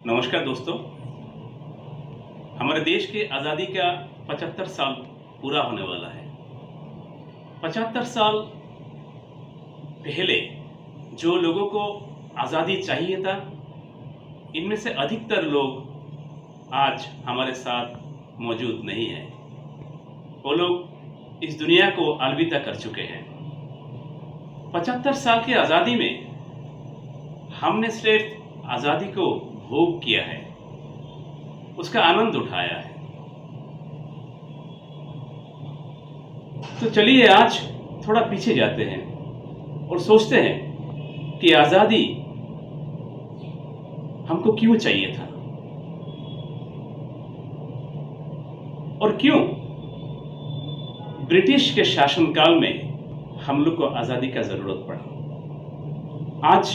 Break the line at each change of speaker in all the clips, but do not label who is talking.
नमस्कार दोस्तों। हमारे देश के आज़ादी का 75 साल पूरा होने वाला है। 75 साल पहले जो लोगों को आज़ादी चाहिए था, इनमें से अधिकतर लोग आज हमारे साथ मौजूद नहीं हैं। वो लोग इस दुनिया को अलविदा कर चुके हैं। 75 साल की आज़ादी में हमने सिर्फ आज़ादी को भोग किया है, उसका आनंद उठाया है। तो चलिए आज थोड़ा पीछे जाते हैं और सोचते हैं कि आज़ादी हमको क्यों चाहिए था और क्यों ब्रिटिश के शासनकाल में हम लोग को आज़ादी का ज़रूरत पड़ा। आज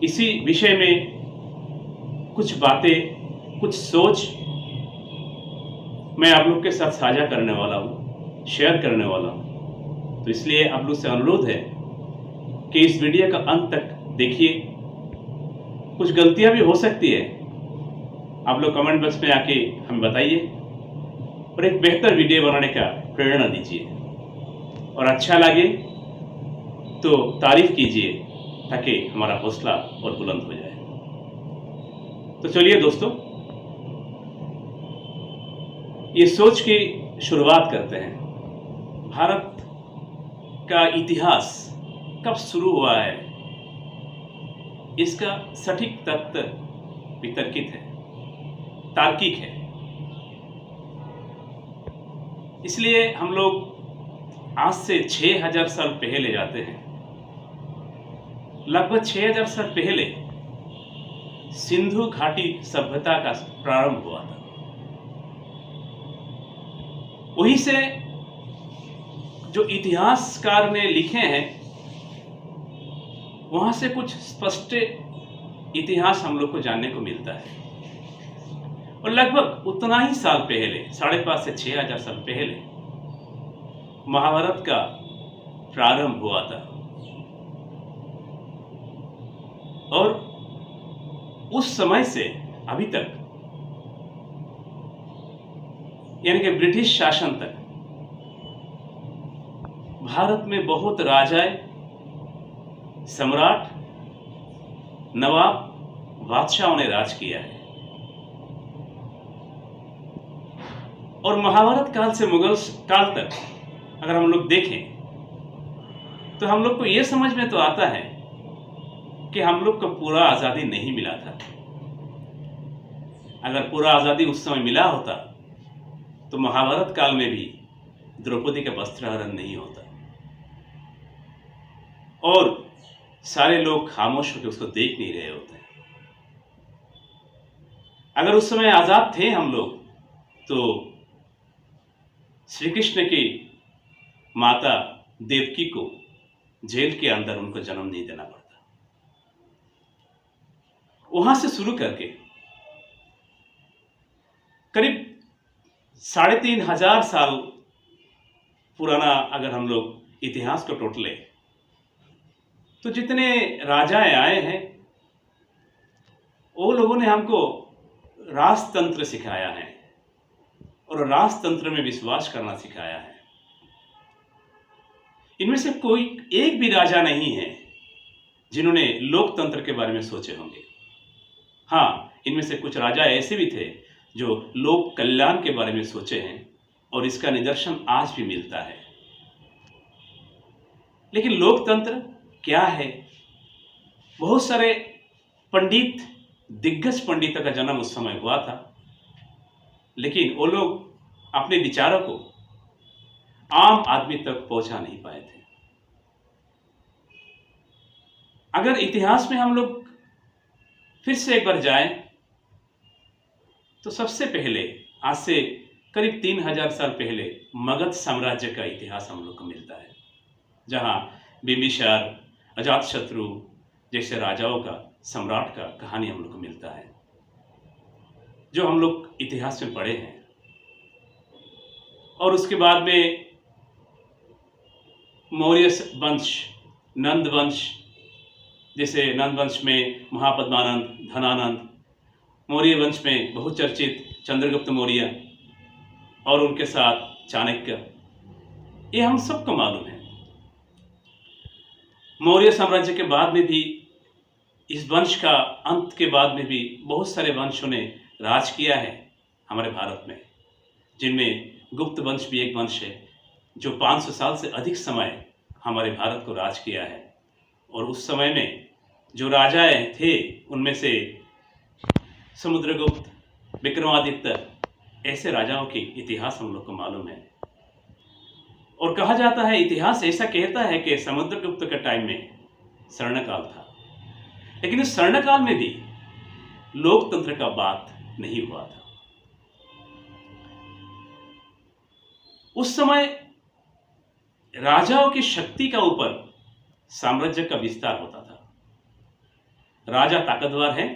इसी विषय में कुछ बातें, कुछ सोच मैं आप लोग के साथ साझा करने वाला हूँ, शेयर करने वाला हूँ। तो इसलिए आप लोग से अनुरोध है कि इस वीडियो का अंत तक देखिए। कुछ गलतियाँ भी हो सकती है, आप लोग कमेंट बॉक्स में आके हमें बताइए और एक बेहतर वीडियो बनाने का प्रेरणा दीजिए। और अच्छा लगे तो तारीफ कीजिए ताकि हमारा हौसला और बुलंद हो जाए। तो चलिए दोस्तों, ये सोच की शुरुआत करते हैं। भारत का इतिहास कब शुरू हुआ है, इसका सटीक तथ्य वितर्कित है, तार्किक है। इसलिए हम लोग आज से 6000 साल पहले जाते हैं। लगभग 6000 साल पहले सिंधु घाटी सभ्यता का प्रारंभ हुआ था। वहीं से जो इतिहासकार ने लिखे हैं, वहां से कुछ स्पष्ट इतिहास हम लोग को जानने को मिलता है। और लगभग उतना ही साल पहले, 5.5 से 6000 साल पहले महाभारत का प्रारंभ हुआ था। और उस समय से अभी तक, यानी कि ब्रिटिश शासन तक, भारत में बहुत राजाएं, सम्राट, नवाब, बादशाहों ने राज किया है। और महाभारत काल से मुगल काल तक अगर हम लोग देखें तो हम लोग को यह समझ में तो आता है कि हम लोग को पूरा आज़ादी नहीं मिला था। अगर पूरा आज़ादी उस समय मिला होता तो महाभारत काल में भी द्रौपदी का वस्त्रहरण नहीं होता और सारे लोग खामोश होकर उसको देख नहीं रहे होते। अगर उस समय आज़ाद थे हम लोग तो श्री कृष्ण की माता देवकी को जेल के अंदर उनको जन्म नहीं देना पड़ता। वहां से शुरू करके करीब 3500 साल पुराना अगर हम लोग इतिहास को टोटले तो जितने राजाएं आए हैं, वो लोगों ने हमको राजतंत्र सिखाया है और राजतंत्र में विश्वास करना सिखाया है। इनमें से कोई एक भी राजा नहीं है जिन्होंने लोकतंत्र के बारे में सोचे होंगे। हाँ, इनमें से कुछ राजा ऐसे भी थे जो लोक कल्याण के बारे में सोचे हैं और इसका निदर्शन आज भी मिलता है। लेकिन लोकतंत्र क्या है? बहुत सारे पंडित, दिग्गज पंडितों का जन्म उस समय हुआ था, लेकिन वो लोग अपने विचारों को आम आदमी तक पहुंचा नहीं पाए थे। अगर इतिहास में हम लोग फिर से एक बार जाएं तो सबसे पहले आज से करीब 3000 साल पहले मगध साम्राज्य का इतिहास हम लोग को मिलता है, जहां बिंबिसार, अजातशत्रु जैसे राजाओं का, सम्राट का कहानी हम लोग को मिलता है, जो हम लोग इतिहास में पढ़े हैं। और उसके बाद में मौर्य वंश, नंद वंश, जैसे नंद वंश में महापद्मानंद, धनानंद मौर्य वंश में बहुचर्चित चंद्रगुप्त मौर्य और उनके साथ चाणक्य, ये हम सबको मालूम है। मौर्य साम्राज्य के बाद में भी, इस वंश का अंत के बाद में भी बहुत सारे वंशों ने राज किया है हमारे भारत में, जिनमें गुप्त वंश भी एक वंश है जो 500 साल से अधिक समय हमारे भारत को राज किया है। और उस समय में जो राजाएं थे उनमें से समुद्रगुप्त, विक्रमादित्य, ऐसे राजाओं की इतिहास हम लोग को मालूम है। और कहा जाता है, इतिहास ऐसा कहता है कि समुद्रगुप्त के टाइम में स्वर्णकाल था, लेकिन इस स्वर्णकाल में भी लोकतंत्र का बात नहीं हुआ था। उस समय राजाओं की शक्ति का ऊपर साम्राज्य का विस्तार होता था। राजा ताकतवर है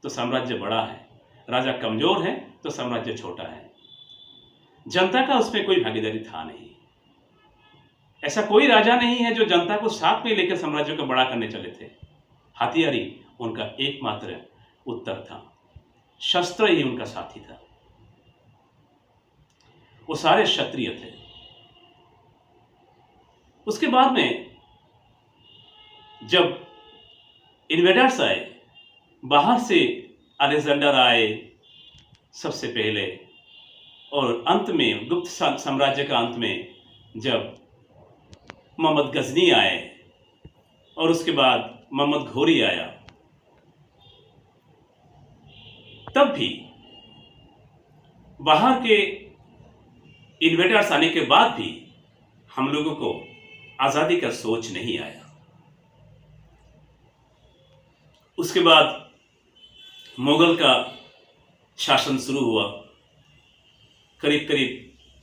तो साम्राज्य बड़ा है, राजा कमजोर है तो साम्राज्य छोटा है। जनता का उसमें कोई भागीदारी था नहीं। ऐसा कोई राजा नहीं है जो जनता को साथ में लेकर साम्राज्य को बड़ा करने चले थे। हथियार ही उनका एकमात्र उत्तर था, शस्त्र ही उनका साथी था। वो सारे क्षत्रिय थे। उसके बाद में जब इन्वेडर्स आए, बाहर से अलेक्जेंडर आए सबसे पहले, और अंत में गुप्त साम्राज्य का अंत में जब मोहम्मद गजनी आए और उसके बाद मोहम्मद घोरी आया, तब भी बाहर के इन्वेडर्स आने के बाद भी हम लोगों को आजादी का सोच नहीं आया। उसके बाद मुगल का शासन शुरू हुआ। करीब करीब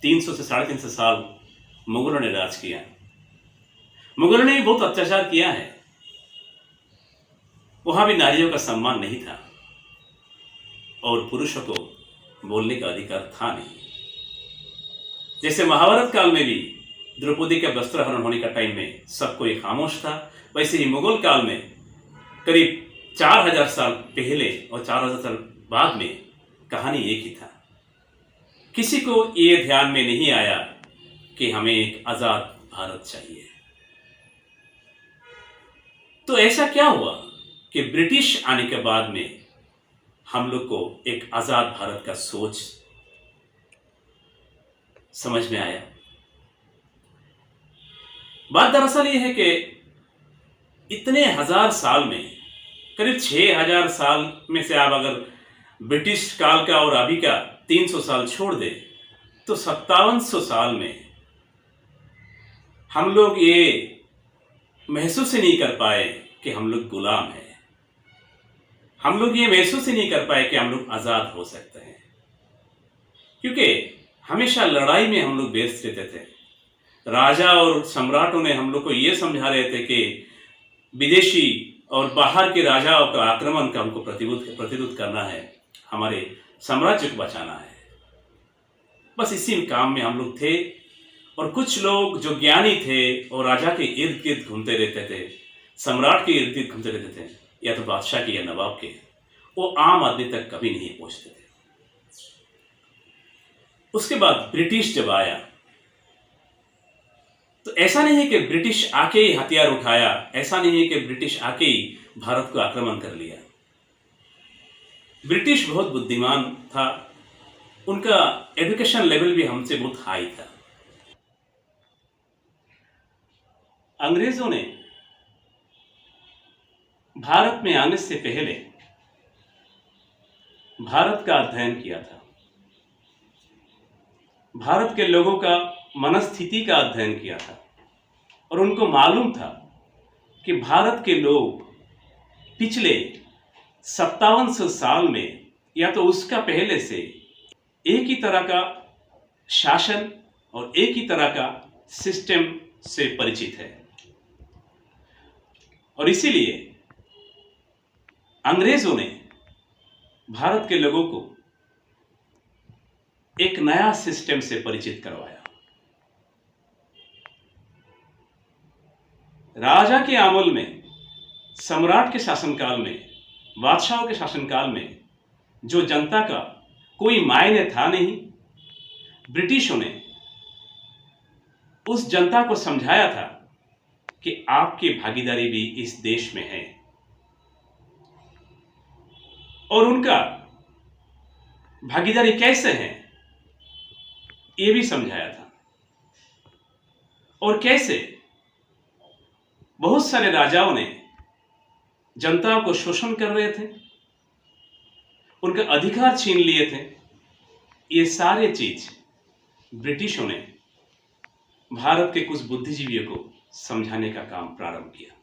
300 से 350 साल मुगलों ने राज किया। मुगलों ने बहुत अत्याचार किया है। वहां भी नारियों का सम्मान नहीं था और पुरुषों को बोलने का अधिकार था नहीं। जैसे महाभारत काल में भी द्रौपदी के वस्त्रहरण होने का टाइम में सब कोई खामोश था, वैसे ही मुगल काल में करीब 4000 साल पहले और 4000 साल बाद में कहानी एक ही था। किसी को ये ध्यान में नहीं आया कि हमें एक आजाद भारत चाहिए। तो ऐसा क्या हुआ कि ब्रिटिश आने के बाद में हम लोग को एक आजाद भारत का सोच समझ में आया। बात दरअसल ये है कि इतने हजार साल में, करीब 6000 साल में से आप अगर ब्रिटिश काल का और अभी का 300 साल छोड़ दे तो 5700 साल में हम लोग ये महसूस ही नहीं कर पाए कि हम लोग गुलाम हैं। हम लोग ये महसूस ही नहीं कर पाए कि हम लोग आजाद हो सकते हैं, क्योंकि हमेशा लड़ाई में हम लोग व्यस्त रहते थे। राजा और सम्राटों ने हम लोग को ये समझा रहे थे कि विदेशी और बाहर के राजाओं का आक्रमण का हमको प्रतिरोध करना है, हमारे साम्राज्य को बचाना है। बस इसी काम में हम लोग थे। और कुछ लोग जो ज्ञानी थे और राजा के इर्द गिर्द घूमते रहते थे, सम्राट के इर्द गिर्द घूमते रहते थे, या तो बादशाह के या नवाब के, वो आम आदमी तक कभी नहीं पहुंचते थे। उसके बाद ब्रिटिश जब आया तो ऐसा नहीं है कि ब्रिटिश आके ही हथियार उठाया, ऐसा नहीं है कि ब्रिटिश आके ही भारत को आक्रमण कर लिया। ब्रिटिश बहुत बुद्धिमान था, उनका एजुकेशन लेवल भी हमसे बहुत हाई था। अंग्रेजों ने भारत में आने से पहले भारत का अध्ययन किया था। भारत के लोगों का मनस्थिति का अध्ययन किया था और उनको मालूम था कि भारत के लोग पिछले 5700 साल में या तो उसका पहले से एक ही तरह का शासन और एक ही तरह का सिस्टम से परिचित है। और इसीलिए अंग्रेजों ने भारत के लोगों को एक नया सिस्टम से परिचित करवाया। राजा के आमल में, सम्राट के शासनकाल में, बादशाहों के शासनकाल में जो जनता का कोई मायने था नहीं, ब्रिटिशों ने उस जनता को समझाया था कि आपकी भागीदारी भी इस देश में है, और उनका भागीदारी कैसे है ये भी समझाया था, और कैसे बहुत सारे राजाओं ने जनता को शोषण कर रहे थे, उनका अधिकार छीन लिए थे। ये सारे चीज ब्रिटिशों ने भारत के कुछ बुद्धिजीवियों को समझाने का काम प्रारंभ किया।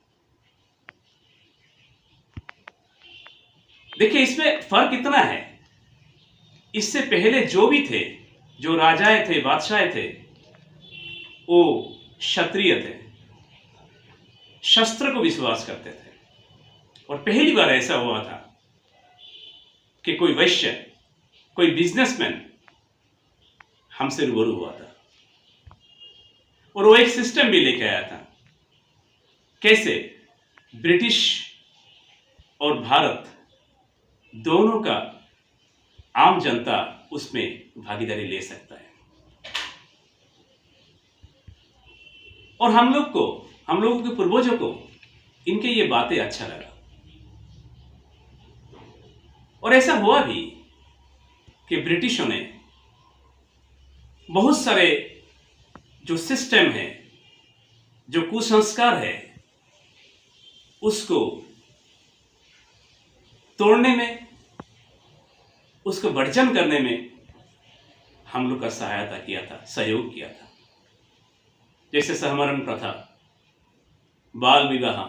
देखिए, इसमें फर्क इतना है, इससे पहले जो भी थे, जो राजाएं थे, बादशाह थे, वो क्षत्रिय थे, शस्त्र को विश्वास करते थे। और पहली बार ऐसा हुआ था कि कोई वैश्य, कोई बिजनेसमैन हमसे रूबरू हुआ था, और वो एक सिस्टम भी लेके आया था, कैसे ब्रिटिश और भारत दोनों का आम जनता उसमें भागीदारी ले सकता है। और हम लोगों के पूर्वजों को इनके ये बातें अच्छा लगा, और ऐसा हुआ भी कि ब्रिटिशों ने बहुत सारे जो सिस्टम है, जो कुसंस्कार है, उसको तोड़ने में, उसको वर्जन करने में हम लोग का सहायता किया था, सहयोग किया था। जैसे सहमरण प्रथा, बाल विवाह,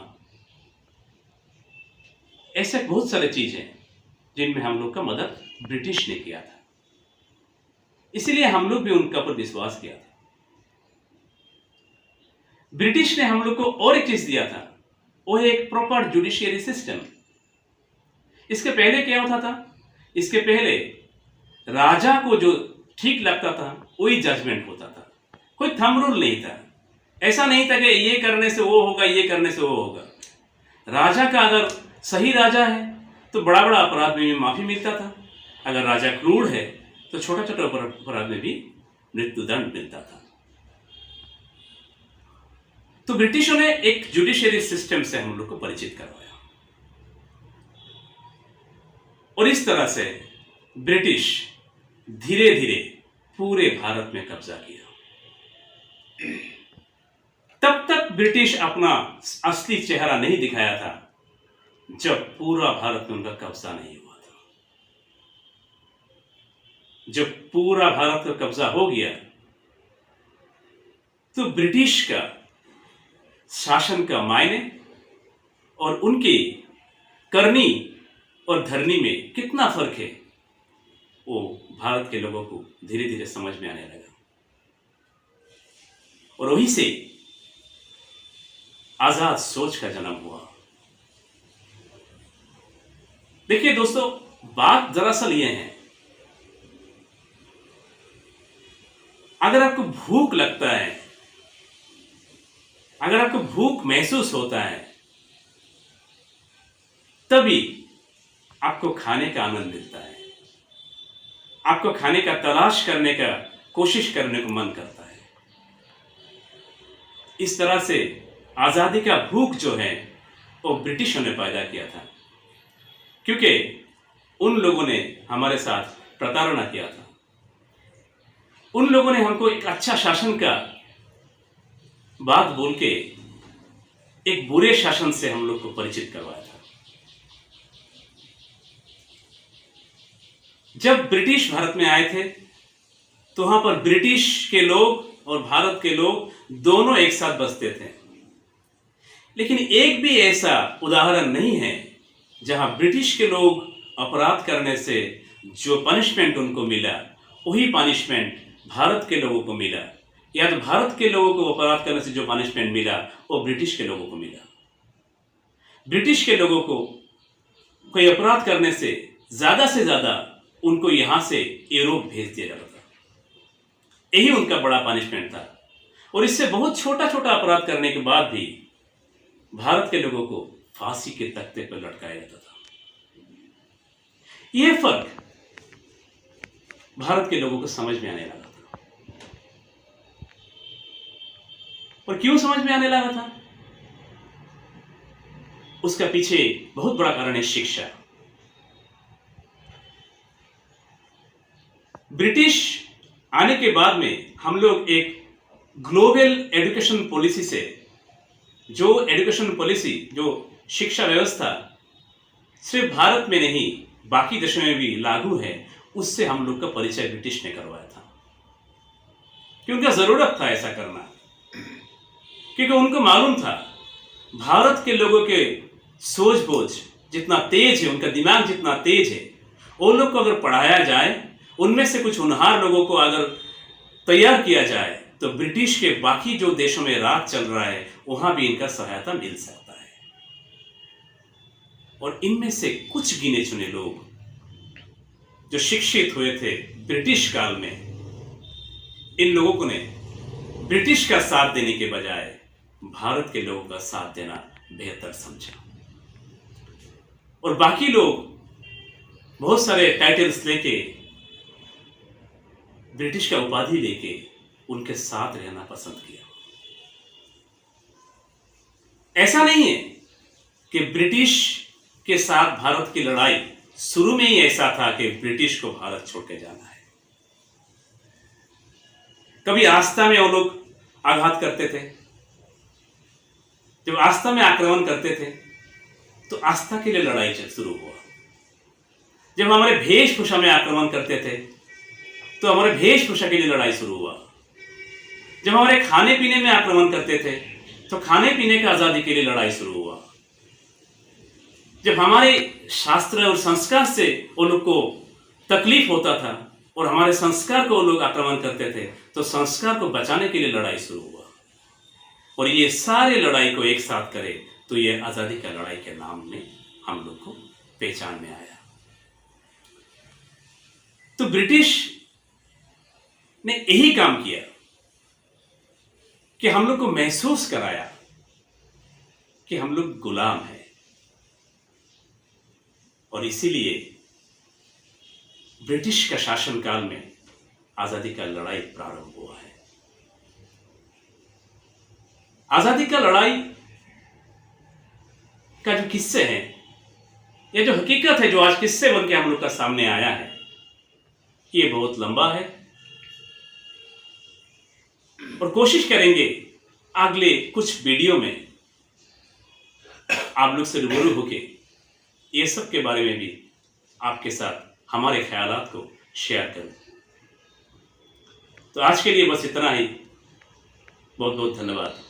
ऐसे बहुत सारे चीजें जिनमें हम लोग का मदद ब्रिटिश ने किया था। इसलिए हम लोग भी उनका पर विश्वास किया था। ब्रिटिश ने हम लोग को और एक चीज दिया था, वो है एक प्रॉपर जुडिशियरी सिस्टम। इसके पहले क्या होता था? इसके पहले राजा को जो ठीक लगता था वही जजमेंट होता था, कोई थंब रूल नहीं था। ऐसा नहीं था कि ये करने से वो होगा, ये करने से वो होगा। राजा का अगर सही राजा है तो बड़ा बड़ा अपराध में भी माफी मिलता था, अगर राजा क्रूर है तो छोटा छोटा अपराध में भी मृत्युदंड मिलता था। तो ब्रिटिशों ने एक जुडिशियरी सिस्टम से हम लोग को परिचित करवाया, और इस तरह से ब्रिटिश धीरे धीरे पूरे भारत में कब्जा किया। तब तक ब्रिटिश अपना असली चेहरा नहीं दिखाया था जब पूरा भारत में उनका कब्जा नहीं हुआ था। जब पूरा भारत का कब्जा हो गया तो ब्रिटिश का शासन का मायने और उनकी करनी और धरनी में कितना फर्क है, वो भारत के लोगों को धीरे धीरे समझ में आने लगा। और वहीं से आजाद सोच का जन्म हुआ। देखिए दोस्तों, बात दरअसल ये है, अगर आपको भूख लगता है, अगर आपको भूख महसूस होता है, तभी आपको खाने का आनंद मिलता है, आपको खाने का तलाश करने का कोशिश करने को मन करता है। इस तरह से आजादी का भूख जो है वो ब्रिटिशों ने पैदा किया था, क्योंकि उन लोगों ने हमारे साथ प्रताड़ना किया था। उन लोगों ने हमको एक अच्छा शासन का बात बोल के एक बुरे शासन से हम लोग को परिचित करवाया था। जब ब्रिटिश भारत में आए थे तो वहां पर ब्रिटिश के लोग और भारत के लोग दोनों एक साथ बसते थे, लेकिन एक भी ऐसा उदाहरण नहीं है जहां ब्रिटिश के लोग अपराध करने से जो पनिशमेंट उनको मिला वही पनिशमेंट भारत के लोगों को मिला, या तो भारत के लोगों को अपराध करने से जो पनिशमेंट मिला वो ब्रिटिश के लोगों को मिला। ब्रिटिश के लोगों को कोई अपराध करने से ज्यादा उनको यहां से यूरोप भेज दिया जाता था, यही उनका बड़ा पनिशमेंट था। और इससे बहुत छोटा छोटा अपराध करने के बाद भी भारत के लोगों को फांसी के तख्ते पर लटकाया जाता था। ये फर्क भारत के लोगों को समझ में आने लगा था। और क्यों समझ में आने लगा था? उसका पीछे बहुत बड़ा कारण है शिक्षा। ब्रिटिश आने के बाद में हम लोग एक ग्लोबल एजुकेशन पॉलिसी से, जो एजुकेशन पॉलिसी, जो शिक्षा व्यवस्था सिर्फ भारत में नहीं बाकी देशों में भी लागू है, उससे हम लोग का परिचय ब्रिटिश ने करवाया था। क्योंकि जरूरत था ऐसा करना, क्योंकि उनको मालूम था भारत के लोगों के सोच बोझ जितना तेज है, उनका दिमाग जितना तेज है, वो लोग को अगर पढ़ाया जाए, उनमें से कुछ होनहार लोगों को अगर तैयार किया जाए, तो ब्रिटिश के बाकी जो देशों में राज चल रहा है वहां भी इनका सहायता मिल सकता है। और इनमें से कुछ गिने चुने लोग जो शिक्षित हुए थे ब्रिटिश काल में, इन लोगों ने ब्रिटिश का साथ देने के बजाय भारत के लोगों का साथ देना बेहतर समझा। और बाकी लोग बहुत सारे टाइटल्स लेके, ब्रिटिश का उपाधि लेके उनके साथ रहना पसंद किया। ऐसा नहीं है कि ब्रिटिश के साथ भारत की लड़ाई शुरू में ही ऐसा था कि ब्रिटिश को भारत छोड़ के जाना है। कभी आस्था में वो लोग आघात करते थे। जब आस्था में आक्रमण करते थे तो आस्था के लिए लड़ाई शुरू हुआ। जब हमारे वेशभूषा में आक्रमण करते थे तो हमारे वेशभूषा के लिए लड़ाई शुरू हुआ। जब हमारे खाने पीने में आक्रमण करते थे तो खाने पीने की आजादी के लिए लड़ाई शुरू हुआ। जब हमारे शास्त्र और संस्कार से उन लोग को तकलीफ होता था और हमारे संस्कार को वो लोग आक्रमण करते थे तो संस्कार को बचाने के लिए लड़ाई शुरू हुआ। और ये सारे लड़ाई को एक साथ करे तो ये आजादी का लड़ाई के नाम में हम लोग को पहचान में आया। तो ब्रिटिश ने यही काम किया कि हम लोग को महसूस कराया कि हम लोग गुलाम हैं। और इसीलिए ब्रिटिश का शासनकाल में आजादी का लड़ाई प्रारंभ हुआ है। आजादी का लड़ाई का जो किस्से हैं, ये जो हकीकत है, जो आज किस्से बन के हम लोग का सामने आया है, ये बहुत लंबा है। और कोशिश करेंगे अगले कुछ वीडियो में आप लोग से रूबरू होके ये सब के बारे में भी आपके साथ हमारे ख्यालात को शेयर करूं। तो आज के लिए बस इतना ही। बहुत बहुत धन्यवाद।